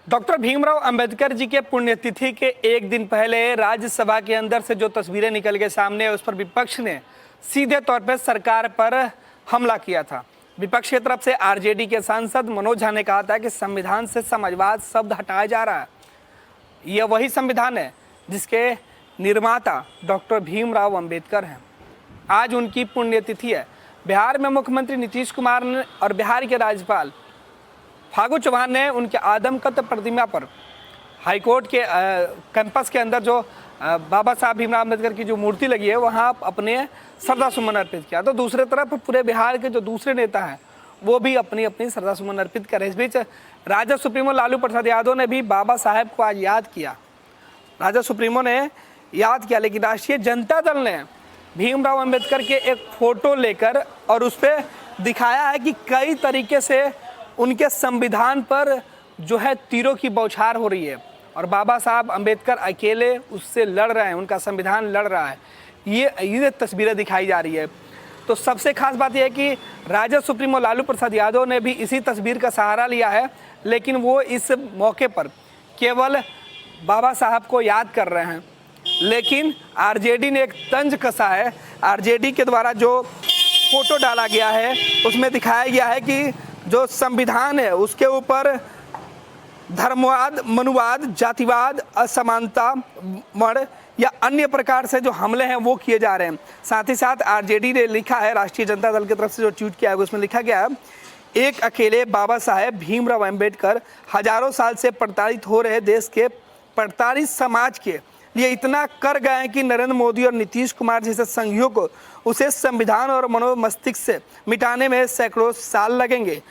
Doctor Bhimrao Ambedkar ji के पुण्यतिथि के एक दिन पहले राज्यसभा के अंदर से जो तस्वीरें निकल के सामने उस पर विपक्ष ने सीधे तौर पर सरकार पर हमला किया था। विपक्ष की तरफ से आरजेडी के सांसद मनोज झा ने कहा था कि संविधान से समाजवाद शब्द हटाया जा रहा है। यह वही संविधान है जिसके निर्माता डॉक्टर भीमराव अंबेडकर हैं। आज उनकी पुण्यतिथि है। बिहार में मुख्यमंत्री नीतीश कुमार ने और बिहार के राज्यपाल फागू चौहान ने उनके आदमकद प्रतिमा पर हाईकोर्ट के कैंपस के अंदर जो बाबा साहब भीमराव अम्बेडकर की जो मूर्ति लगी है वहाँ अपने श्रद्धा सुमन अर्पित किया। तो दूसरी तरफ पूरे बिहार के जो दूसरे नेता हैं वो भी अपनी अपनी श्रद्धा सुमन अर्पित करें। इस बीच राजद सुप्रीमो लालू प्रसाद यादव ने भी बाबा साहेब को आज याद किया। राजद सुप्रीमो ने याद किया, लेकिन राष्ट्रीय जनता दल ने भीमराव अम्बेडकर के एक फोटो लेकर और उस पर दिखाया है कि कई तरीके से उनके संविधान पर जो है तीरों की बौछार हो रही है और बाबा साहब अम्बेडकर अकेले उससे लड़ रहे हैं, उनका संविधान लड़ रहा है। ये तस्वीरें दिखाई जा रही है। तो सबसे खास बात यह है कि राजद सुप्रीमो लालू प्रसाद यादव ने भी इसी तस्वीर का सहारा लिया है, लेकिन वो इस मौके पर केवल बाबा साहब को याद कर रहे हैं। लेकिन आरजेडी ने एक तंज कसा है। आरजेडी के द्वारा जो फोटो डाला गया है उसमें दिखाया गया है कि जो संविधान है उसके ऊपर धर्मवाद, मनुवाद, जातिवाद, असमानता मण या अन्य प्रकार से जो हमले हैं वो किए जा रहे हैं। साथ ही साथ आरजेडी ने लिखा है, राष्ट्रीय जनता दल की तरफ से जो ट्वीट किया है उसमें लिखा गया है, एक अकेले बाबा साहेब भीमराव अम्बेडकर हजारों साल से प्रताड़ित हो रहे देश के प्रताड़ित समाज के लिए इतना कर गए हैं कि नरेंद्र मोदी और नीतीश कुमार जैसे संघियों को उसे संविधान और मनोमस्तिष्क से मिटाने में सैकड़ों साल लगेंगे।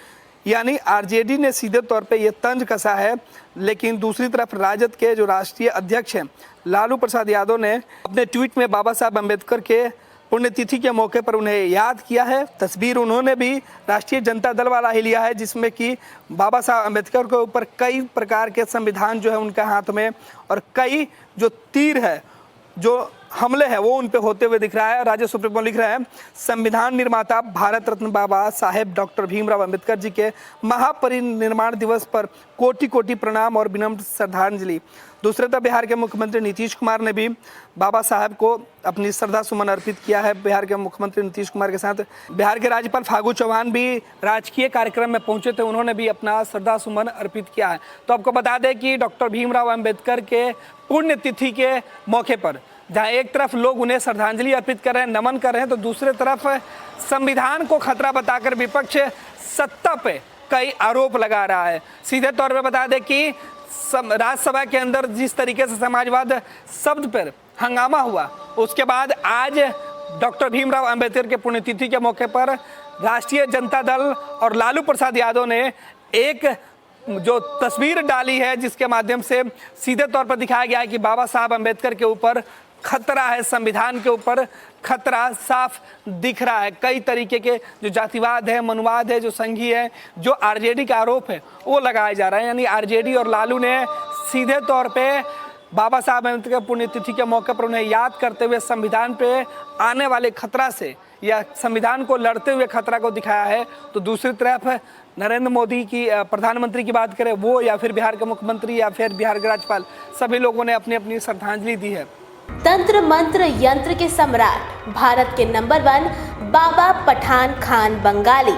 यानी आरजेडी ने सीधे तौर पे ये तंज कसा है। लेकिन दूसरी तरफ राजद के जो राष्ट्रीय अध्यक्ष हैं लालू प्रसाद यादव ने अपने ट्वीट में बाबा साहब अम्बेडकर के पुण्यतिथि के मौके पर उन्हें याद किया है। तस्वीर उन्होंने भी राष्ट्रीय जनता दल वाला ही लिया है जिसमें कि बाबा साहब अम्बेडकर के ऊपर कई प्रकार के संविधान जो है उनके हाथ में और कई जो तीर है, जो हमले हैं वो उन पे होते हुए दिख रहा है। राज्य सुप्रीमो लिख रहे हैं, संविधान निर्माता भारत रत्न बाबा साहेब डॉक्टर भीमराव अम्बेडकर जी के महापरिनिर्वाण दिवस पर कोटि कोटि प्रणाम और विनम्र श्रद्धांजलि। दूसरे तरफ बिहार के मुख्यमंत्री नीतीश कुमार ने भी बाबा साहेब को अपनी श्रद्धा सुमन अर्पित किया है। बिहार के मुख्यमंत्री नीतीश कुमार के साथ बिहार के राज्यपाल फागू चौहान भी राजकीय कार्यक्रम में पहुंचे थे, उन्होंने भी अपना श्रद्धा सुमन अर्पित किया है। तो आपको बता दें कि डॉक्टर भीमराव अम्बेडकर के पुण्यतिथि के मौके पर जहाँ एक तरफ लोग उन्हें श्रद्धांजलि अर्पित कर रहे हैं, नमन कर रहे हैं, तो दूसरे तरफ संविधान को खतरा बताकर विपक्ष सत्ता पे कई आरोप लगा रहा है। सीधे तौर पर बता दें कि राज्यसभा के अंदर जिस तरीके से समाजवाद शब्द पर हंगामा हुआ, उसके बाद आज डॉक्टर भीमराव अंबेडकर के पुण्यतिथि के मौके पर राष्ट्रीय जनता दल और लालू प्रसाद यादव ने एक जो तस्वीर डाली है जिसके माध्यम से सीधे तौर पर दिखाया गया है कि बाबा साहब अम्बेडकर के ऊपर खतरा है, संविधान के ऊपर खतरा साफ दिख रहा है। कई तरीके के जो जातिवाद है, मनुवाद है, जो संघी है, जो आरजेडी का आरोप है वो लगाया जा रहा है। यानी आरजेडी और लालू ने सीधे तौर पे बाबा साहब अम्बेडकर पुण्यतिथि के मौके पर उन्हें याद करते हुए संविधान पे आने वाले खतरा से या संविधान को लड़ते हुए खतरा को दिखाया है। तो दूसरी तरफ नरेंद्र मोदी की प्रधानमंत्री की बात करें वो या फिर बिहार के मुख्यमंत्री या फिर बिहार के राज्यपाल, सभी लोगों ने अपनी अपनी श्रद्धांजलि दी है। तंत्र मंत्र यंत्र के सम्राट भारत के नंबर 1 बाबा पठान खान बंगाली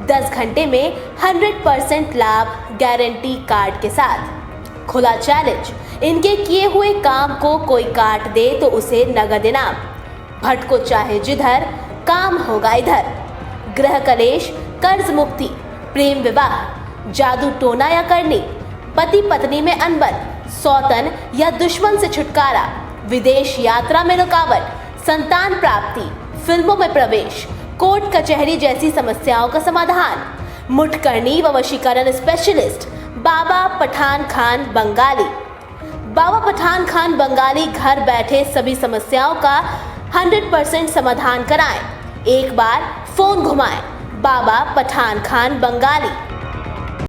10 घंटे में 100% लाभ गारंटी कार्ड के साथ। खुला चैलेंज, इनके किए हुए काम को कोई काट दे तो उसे नगद इनाम। भटको चाहे जिधर, काम होगा इधर। गृह कलेश, कर्ज मुक्ति, प्रेम विवाह, जादू टोना या करनी, पति पत्नी में अनबन, सौतन या दुश्मन से छुटकारा, विदेश यात्रा में रुकावट, संतान प्राप्ति, फिल्मों में प्रवेश, कोर्ट कचहरी जैसी समस्याओं का समाधान। मुठकरनी व वशीकरण स्पेशलिस्ट बाबा पठान खान बंगाली। बाबा पठान खान बंगाली घर बैठे सभी समस्याओं का 100% समाधान कराएं। एक बार फोन घुमाएं। बाबा पठान खान बंगाली।